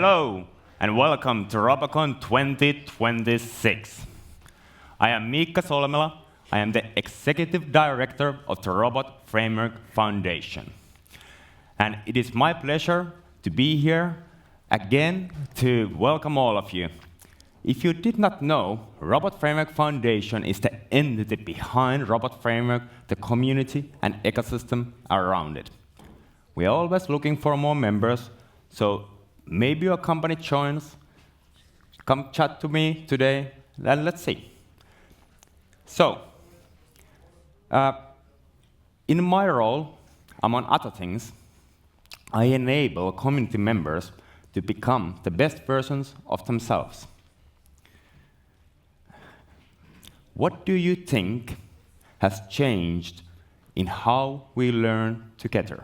Hello, and welcome to RoboCon 2026. I am Miikka Solemela. I am the Executive Director of the Robot Framework Foundation. And it is my pleasure to be here again to welcome all of you. If you did not know, Robot Framework Foundation is the entity behind Robot Framework, the community and ecosystem around it. We are always looking for more members, so maybe your company joins. Come chat to me today, and let's see. So, in my role, among other things, I enable community members to become the best versions of themselves. What do you think has changed in how we learn together?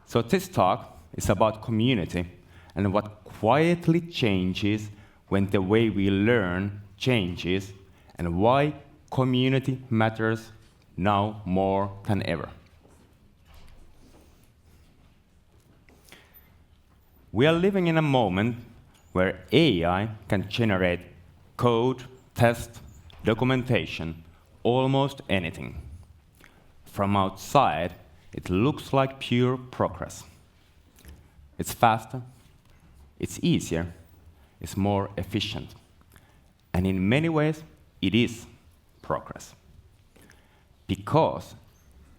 So this talk is about community and what quietly changes when the way we learn changes and why community matters now more than ever. We are living in a moment where AI can generate code, test, documentation, almost anything. From outside, it looks like pure progress. It's faster, it's easier, it's more efficient. And in many ways, it is progress. Because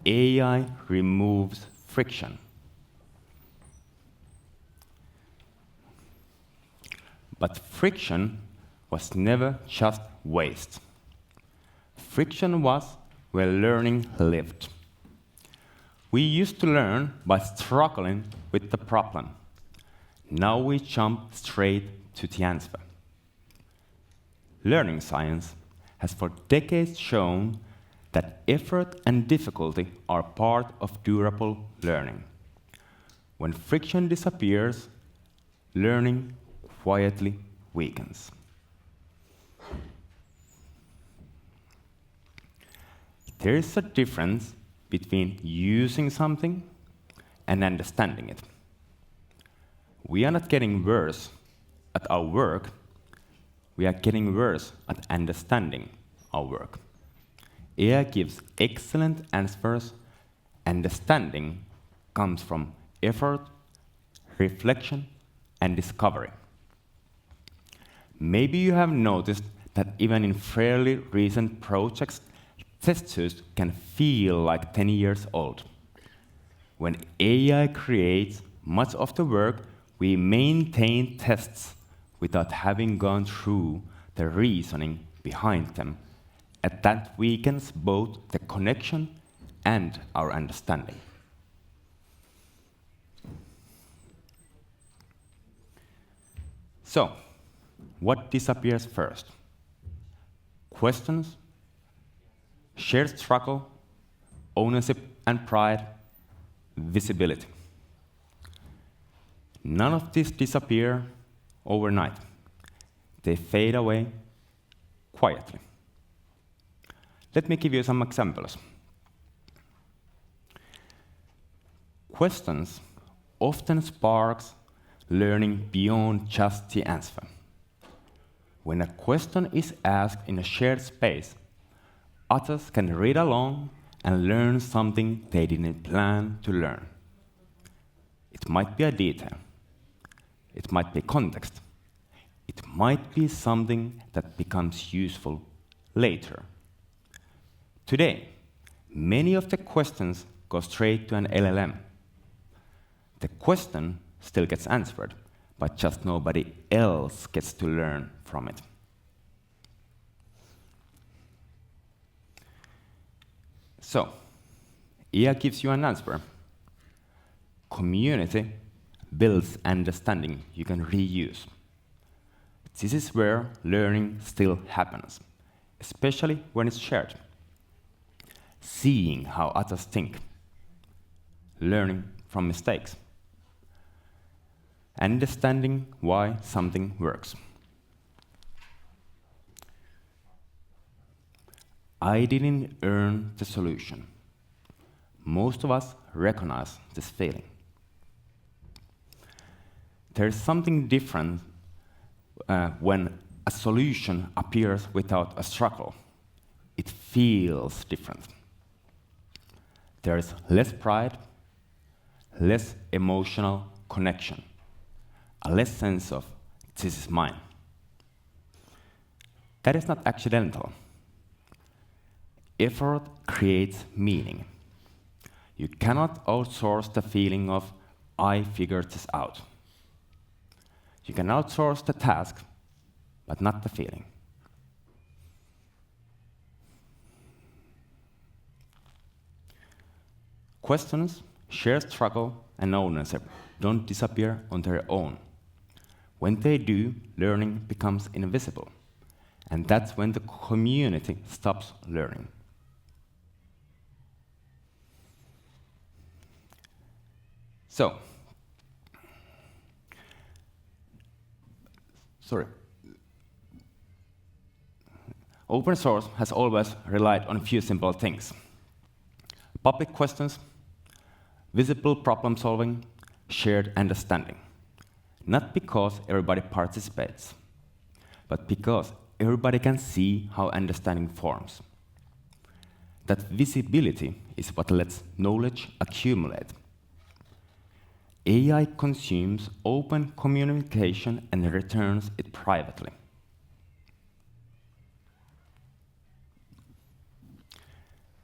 AI removes friction. But friction was never just waste. Friction was where learning lived. We used to learn by struggling with the problem. Now we jump straight to the answer. Learning science has for decades shown that effort and difficulty are part of durable learning. When friction disappears, learning quietly weakens. There is a difference between using something and understanding it. We are not getting worse at our work, we are getting worse at understanding our work. AI gives excellent answers. Understanding comes from effort, reflection, and discovery. Maybe you have noticed that even in fairly recent projects, test suites can feel like 10 years old. When AI creates much of the work, we maintain tests without having gone through the reasoning behind them, and that weakens both the connection and our understanding. So, what disappears first? Questions, shared struggle, ownership and pride, visibility. None of these disappear overnight. They fade away quietly. Let me give you some examples. Questions often sparks learning beyond just the answer. When a question is asked in a shared space, others can read along and learn something they didn't plan to learn. It might be a detail. It might be context. It might be something that becomes useful later. Today, many of the questions go straight to an LLM. The question still gets answered, but just nobody else gets to learn from it. So, AI gives you an answer. Community builds understanding you can reuse. This is where learning still happens, especially when it's shared. Seeing how others think, learning from mistakes, understanding why something works. I didn't earn the solution. Most of us recognize this feeling. There is something different when a solution appears without a struggle. It feels different. There is less pride, less emotional connection, a less sense of, this is mine. That is not accidental. Effort creates meaning. You cannot outsource the feeling of, I figured this out. You can outsource the task, but not the feeling. Questions, shared struggle, and ownership don't disappear on their own. When they do, learning becomes invisible. And that's when the community stops learning. So, open source has always relied on a few simple things. Public questions, visible problem solving, shared understanding. Not because everybody participates, but because everybody can see how understanding forms. That visibility is what lets knowledge accumulate. AI consumes open communication and returns it privately.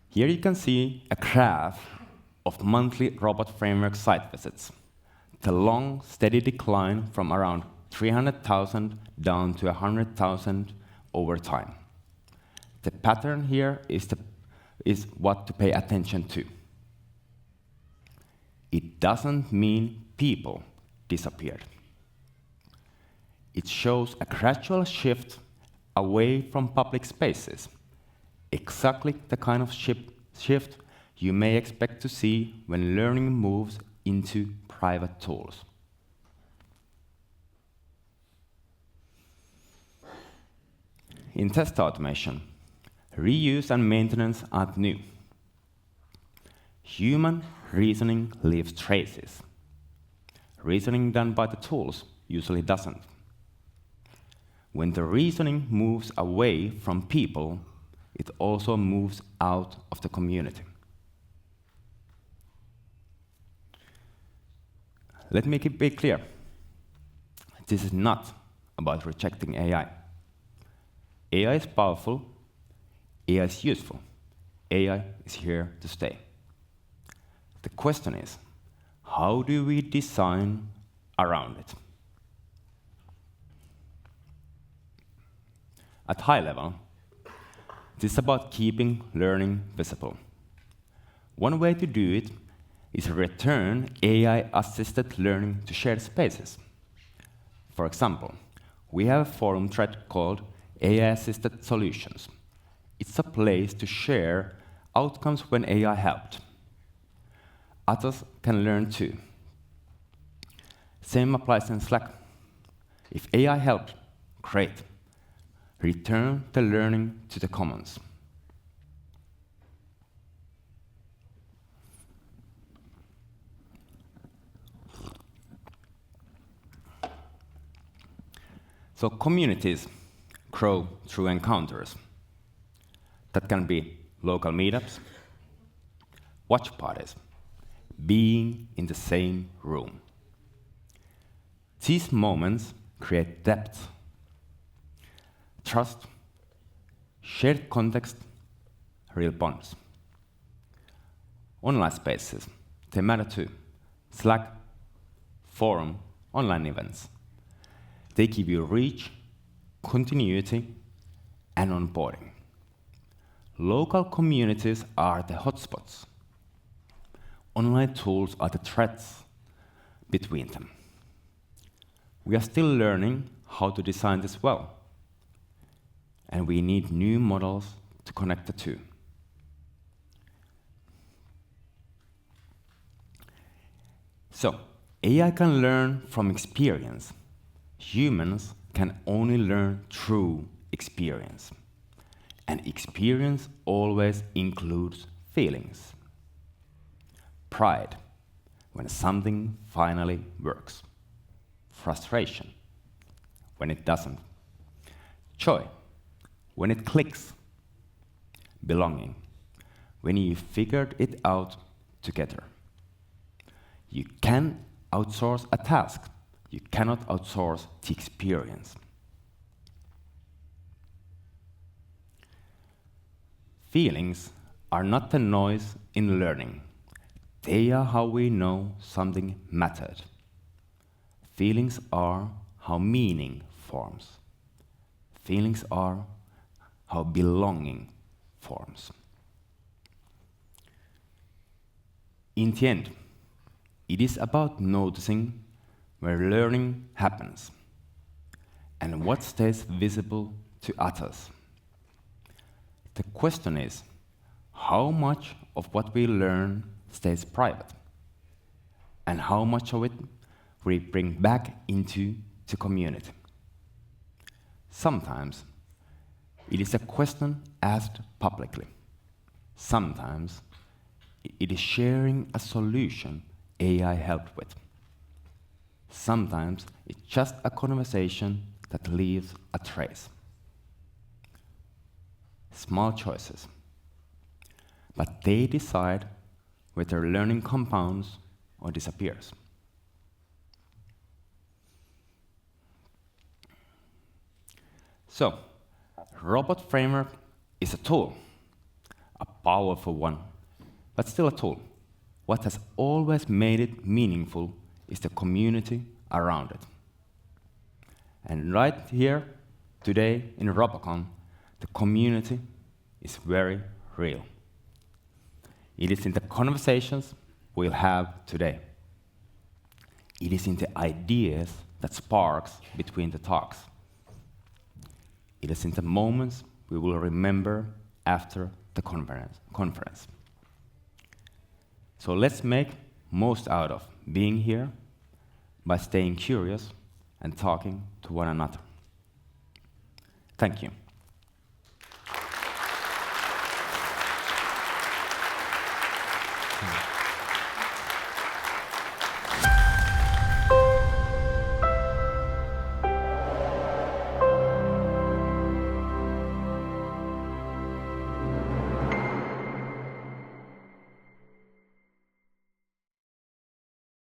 Here you can see a graph of monthly robot framework site visits. The long, steady decline from around 300,000 down to 100,000 over time. The pattern here is what to pay attention to. It doesn't mean people disappeared. It shows a gradual shift away from public spaces, exactly the kind of shift you may expect to see when learning moves into private tools. In test automation, reuse and maintenance aren't new. Human reasoning leaves traces. Reasoning done by the tools usually doesn't. When the reasoning moves away from people, it also moves out of the community. Let me be clear. This is not about rejecting AI. AI is powerful, AI is useful, AI is here to stay. The question is, how do we design around it? At high level, this is about keeping learning visible. One way to do it is return AI-assisted learning to shared spaces. For example, we have a forum thread called AI-assisted solutions. It's a place to share outcomes when AI helped. Others can learn too. Same applies in Slack. If AI helped, great. Return the learning to the commons. So communities grow through encounters. That can be local meetups, watch parties, being in the same room. These moments create depth, trust, shared context, real bonds. Online spaces, they matter too. Slack, forum, online events. They give you reach, continuity, and onboarding. Local communities are the hotspots. Online tools are the threads between them. We are still learning how to design this well, and we need new models to connect the two. So, AI can learn from experience. Humans can only learn through experience. And experience always includes feelings. Pride, when something finally works. frustration when it doesn't, joy when it clicks, belonging when you figured it out together. You can outsource a task. You cannot outsource the experience. Feelings are not the noise in learning. They are how we know something mattered. Feelings are how meaning forms. Feelings are how belonging forms. In the end, it is about noticing where learning happens and what stays visible to others. The question is, how much of what we learn stays private? And how much of it we bring back into the community? Sometimes it is a question asked publicly. Sometimes it is sharing a solution AI helped with. Sometimes it's just a conversation that leaves a trace. Small choices, but they decide whether learning compounds or disappears. So, Robot Framework is a tool, a powerful one, but still a tool. What has always made it meaningful is the community around it. And right here, today in RoboCon, the community is very real. It is in the conversations we'll have today. It is in the ideas that sparks between the talks. It is in the moments we will remember after the conference. So let's make most out of being here by staying curious and talking to one another. Thank you.